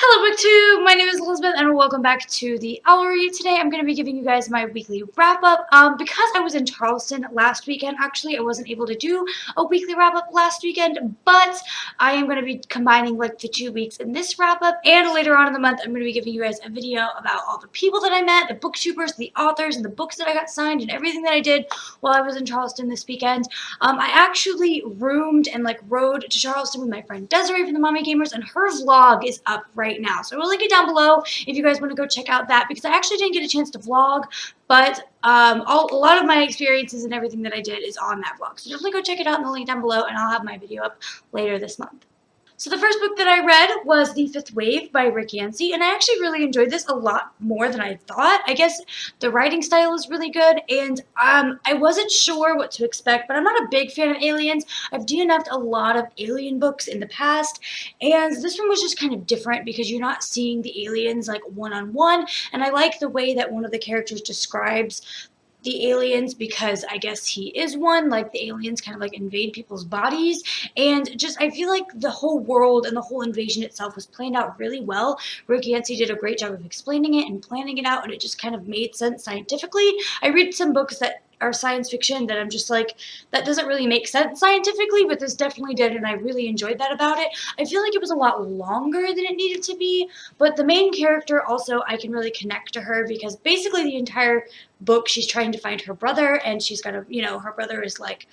Hello BookTube! My name is Elizabeth and welcome back to the Owl Read. Today I'm going to be giving you guys my weekly wrap-up. Because I was in Charleston last weekend, actually I wasn't able to do a weekly wrap-up last weekend, but I am going to be combining like the 2 weeks in this wrap-up, and later on in the month I'm going to be giving you guys a video about all the people that I met, the booktubers, the authors, and the books that I got signed, and everything that I did while I was in Charleston this weekend. I actually roomed and rode to Charleston with my friend Desiree from the Mommy Gamers, and her vlog is up right now. So I will link it down below if you guys want to go check out that, because I actually didn't get a chance to vlog, but a lot of my experiences and everything that I did is on that vlog. So definitely go check it out in the link down below, and I'll have my video up later this month. So the first book that I read was The Fifth Wave by Rick Yancey, and I actually really enjoyed this a lot more than I thought. I guess the writing style is really good, and I wasn't sure what to expect, but I'm not a big fan of aliens. I've DNF'd a lot of alien books in the past, and this one was just kind of different because you're not seeing the aliens like one-on-one, and I like the way that one of the characters describes the aliens, because I guess he is one. Like, the aliens kind of like invade people's bodies, and just I feel like the whole world and the whole invasion itself was planned out really well. Rick Yancey did a great job of explaining it and planning it out, and it just kind of made sense scientifically. I read some books that are science fiction that I'm just like, that doesn't really make sense scientifically, but this definitely did, and I really enjoyed that about it. I feel like it was a lot longer than it needed to be, but the main character also, I can really connect to her, because basically the entire book she's trying to find her brother, and she's got her brother is like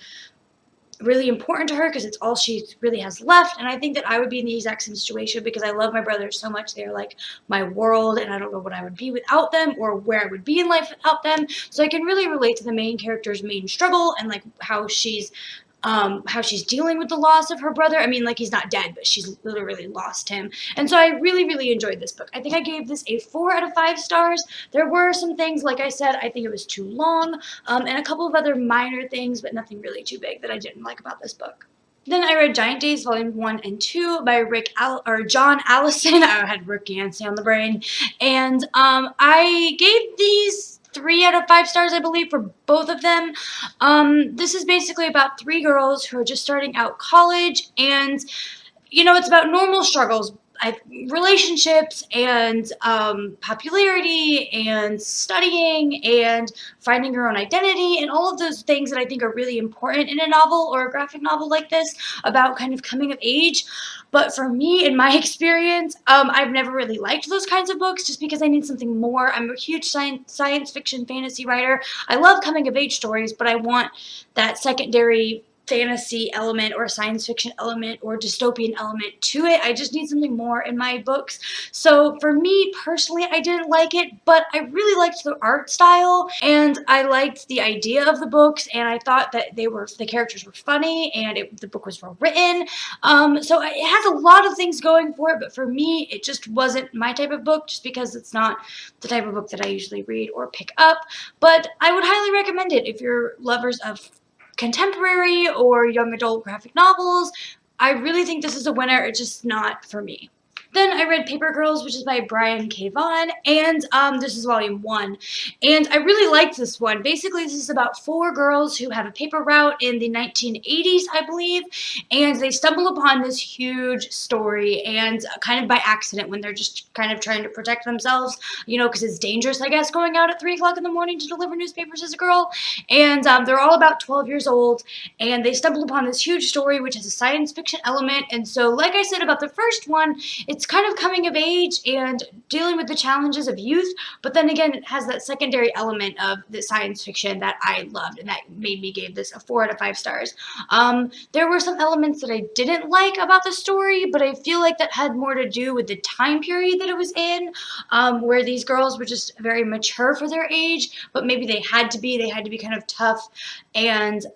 really important to her because it's all she really has left. And I think that I would be in the exact same situation, because I love my brothers so much. They're like my world, and I don't know what I would be without them, or where I would be in life without them. So I can really relate to the main character's main struggle, and like how she's dealing with the loss of her brother. I mean, like, he's not dead, but she's literally lost him. And so I really, really enjoyed this book. I think I gave this a 4 out of 5 stars. There were some things, like I said, I think it was too long, and a couple of other minor things, but nothing really too big that I didn't like about this book. Then I read Giant Days Volume 1 and 2 by John Allison. I had Rick Yancey on the brain. And I gave these 3 out of 5 stars, I believe, for both of them. This is basically about 3 girls who are just starting out college, and it's about normal struggles, relationships, and popularity, and studying, and finding your own identity, and all of those things that I think are really important in a novel or a graphic novel like this, about kind of coming of age. But for me, in my experience, I've never really liked those kinds of books, just because I need something more. I'm a huge science fiction fantasy writer. I love coming of age stories, but I want that secondary fantasy element or science fiction element or dystopian element to it. I just need something more in my books. So for me personally, I didn't like it, but I really liked the art style, and I liked the idea of the books, and I thought that the characters were funny, and the book was well written. So it has a lot of things going for it, but for me, it just wasn't my type of book, just because it's not the type of book that I usually read or pick up. But I would highly recommend it if you're lovers of contemporary or young adult graphic novels. I really think this is a winner. It's just not for me. Then I read Paper Girls, which is by Brian K. Vaughan, and this is volume 1. And I really liked this one. Basically, this is about 4 girls who have a paper route in the 1980s, I believe, and they stumble upon this huge story, and kind of by accident, when they're just kind of trying to protect themselves, because it's dangerous, I guess, going out at 3 o'clock in the morning to deliver newspapers as a girl. And they're all about 12 years old, and they stumble upon this huge story, which has a science fiction element. And so, like I said about the first one, it's kind of coming of age and dealing with the challenges of youth, but then again, it has that secondary element of the science fiction that I loved, and that made me give this a 4 out of 5 stars. There were some elements that I didn't like about the story, but I feel like that had more to do with the time period that it was in, where these girls were just very mature for their age, but maybe they had to be kind of tough and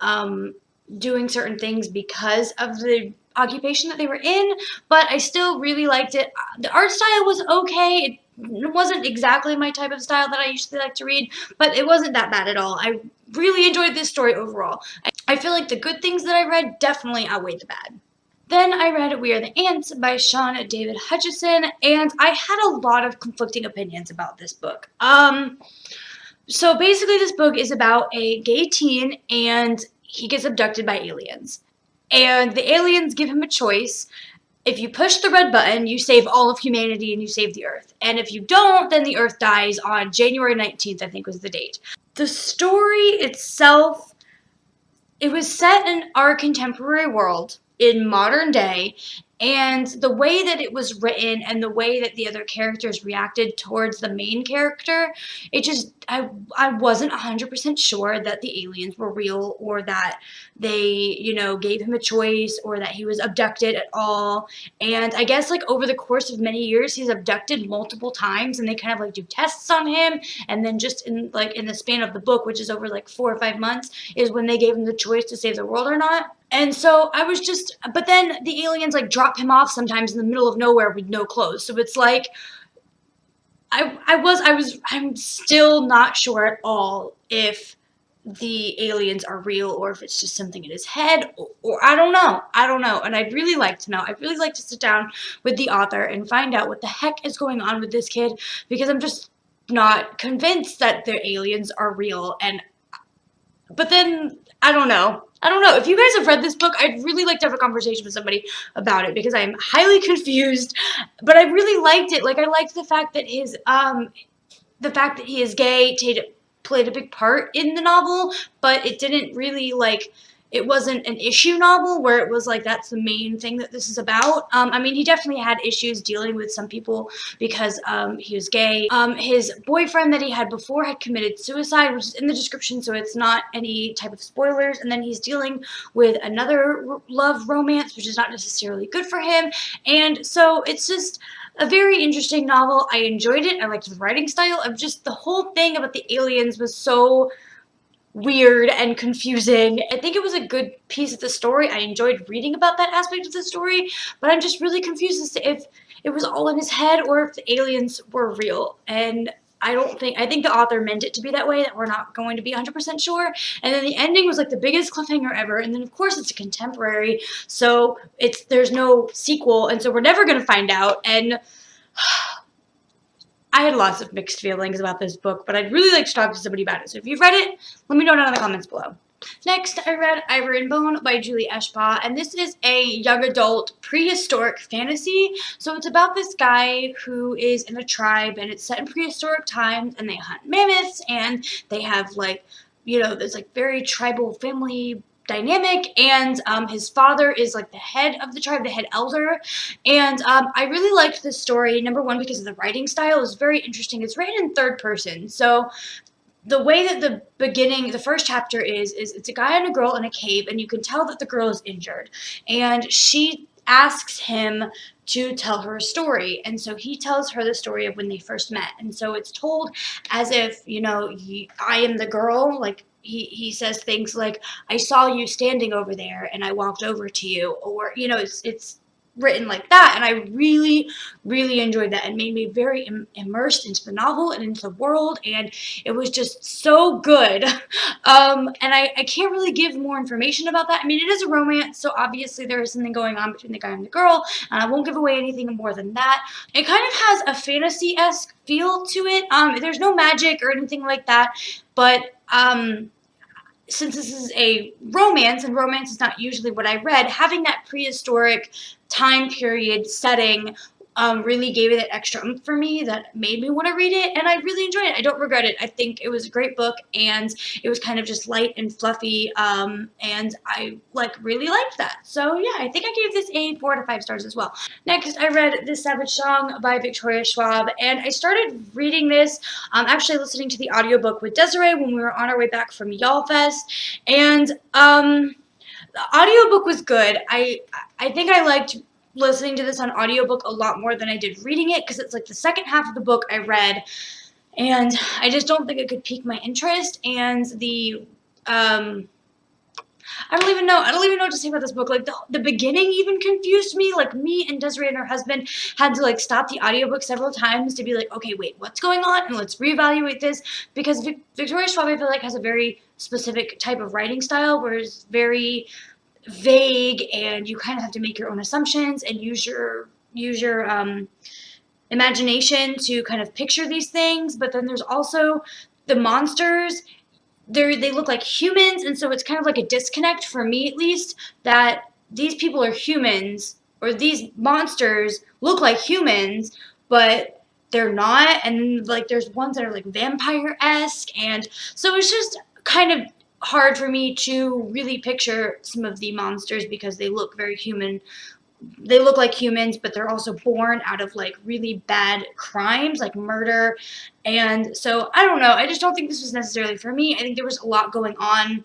doing certain things because of the occupation that they were in. But I still really liked it. The art style was okay. It wasn't exactly my type of style that I usually like to read, but it wasn't that bad at all. I really enjoyed this story overall. I feel like the good things that I read definitely outweighed the bad. Then I read We Are the Ants by Sean David Hutchison, and I had a lot of conflicting opinions about this book. So basically, this book is about a gay teen, and he gets abducted by aliens. And the aliens give him a choice, if you push the red button, you save all of humanity and you save the Earth. And if you don't, then the Earth dies on January 19th, I think was the date. The story itself, it was set in our contemporary world in modern day, and the way that it was written and the way that the other characters reacted towards the main character, it just, I wasn't 100% sure that the aliens were real, or that they, you know, gave him a choice, or that he was abducted at all. And I guess like over the course of many years, he's abducted multiple times, and they kind of like do tests on him, and then just in the span of the book, which is over like 4 or 5 months, is when they gave him the choice to save the world or not. And so I was just, but then the aliens like drop him off sometimes in the middle of nowhere with no clothes. So it's like, I'm still not sure at all if the aliens are real, or if it's just something in his head, or I don't know. I don't know. And I'd really like to know. I'd really like to sit down with the author and find out what the heck is going on with this kid, because I'm just not convinced that the aliens are real. But then, I don't know. I don't know. If you guys have read this book, I'd really like to have a conversation with somebody about it, because I'm highly confused. But I really liked it. Like, I liked the fact that the fact that he is gay played a big part in the novel, but it didn't really, like, it wasn't an issue novel where it was like that's the main thing that this is about. I mean, he definitely had issues dealing with some people because he was gay. His boyfriend that he had before had committed suicide, which is in the description, so it's not any type of spoilers. And then he's dealing with another love romance, which is not necessarily good for him. And so it's just a very interesting novel. I enjoyed it. I liked the writing style. Of just the whole thing about the aliens was so weird and confusing. I think it was a good piece of the story. I enjoyed reading about that aspect of the story, but I'm just really confused as to if it was all in his head or if the aliens were real. And I think the author meant it to be that way, that we're not going to be 100% sure. And then the ending was like the biggest cliffhanger ever. And then of course it's a contemporary, so there's no sequel, and so we're never going to find out. And I had lots of mixed feelings about this book, but I'd really like to talk to somebody about it. So if you've read it, let me know down in the comments below. Next, I read Iver and Bone by Julie Eshbaugh, and this is a young adult prehistoric fantasy. So it's about this guy who is in a tribe, and it's set in prehistoric times, and they hunt mammoths, and they have like, you know, there's like very tribal family dynamic, and his father is like the head of the tribe, the head elder. And I really liked this story, number one, because of the writing style is very interesting. It's written in third person, so the way that the first chapter is it's a guy and a girl in a cave, and you can tell that the girl is injured, and she asks him to tell her a story. And so he tells her the story of when they first met, and so it's told as if, you know, I am the girl. Like, he says things like, I saw you standing over there and I walked over to you, or, you know, it's written like that. And I really, really enjoyed that, and made me very immersed into the novel and into the world, and it was just so good. And I can't really give more information about that. I mean, it is a romance, so obviously there is something going on between the guy and the girl, and I won't give away anything more than that. It kind of has a fantasy-esque feel to it. There's no magic or anything like that, but since this is a romance, and romance is not usually what I read, having that prehistoric time period setting really gave it that extra oomph for me that made me want to read it, and I really enjoyed it. I don't regret it. I think it was a great book, and it was kind of just light and fluffy, and I really liked that. So yeah, I think I gave this a 4 to 5 stars as well. Next, I read This Savage Song by Victoria Schwab, and I started reading this, actually listening to the audiobook with Desiree when we were on our way back from YALLFest, and the audiobook was good. I think I liked listening to this on audiobook a lot more than I did reading it, because it's like the second half of the book I read, and I just don't think it could pique my interest. And I don't even know what to say about this book. Like, the beginning even confused me. Like, me and Desiree and her husband had to like stop the audiobook several times to be like, okay, wait, what's going on? And let's reevaluate this, because Victoria Schwab, I feel like, has a very specific type of writing style where it's very vague, and you kind of have to make your own assumptions and use your imagination to kind of picture these things. But then there's also the monsters. They look like humans, and so it's kind of like a disconnect for me, at least, that these people are humans, or these monsters look like humans, but they're not. And like there's ones that are like vampire-esque, and so it's just kind of hard for me to really picture some of the monsters because they look very human. They look like humans, but they're also born out of like really bad crimes like murder. And so I don't know, I just don't think this was necessarily for me. I think there was a lot going on,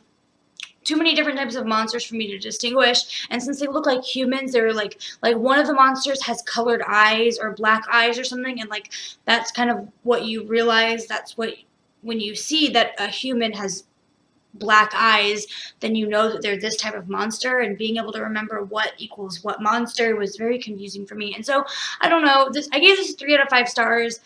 too many different types of monsters for me to distinguish. And since they look like humans, they're like one of the monsters has colored eyes or black eyes or something, and like that's kind of what you realize. That's what, when you see that a human has black eyes, then you know that they're this type of monster, and being able to remember what equals what monster was very confusing for me. And so I don't know, this, I gave this 3 out of 5 stars,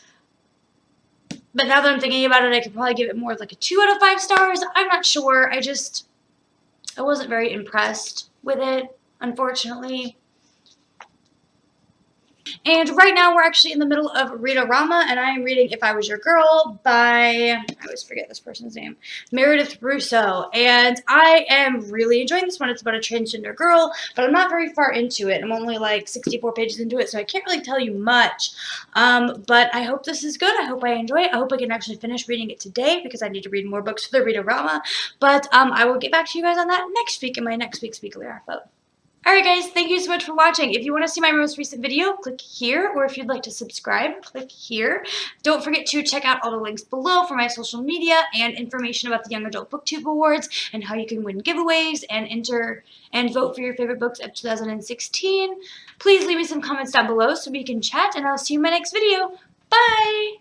but now that I'm thinking about it, I could probably give it more of like a 2 out of 5 stars. I'm not sure. I wasn't very impressed with it, unfortunately. And right now we're actually in the middle of Read-A-Rama, and I am reading If I Was Your Girl by, I always forget this person's name, Meredith Russo. And I am really enjoying this one. It's about a transgender girl, but I'm not very far into it. I'm only like 64 pages into it, so I can't really tell you much. But I hope this is good. I hope I enjoy it. I hope I can actually finish reading it today because I need to read more books for the Read-A-Rama. But I will get back to you guys on that next week in my next week's weekly wrap-up. Alright guys, thank you so much for watching. If you want to see my most recent video, click here, or if you'd like to subscribe, click here. Don't forget to check out all the links below for my social media and information about the Young Adult BookTube Awards and how you can win giveaways and enter and vote for your favorite books of 2016. Please leave me some comments down below so we can chat, and I'll see you in my next video. Bye!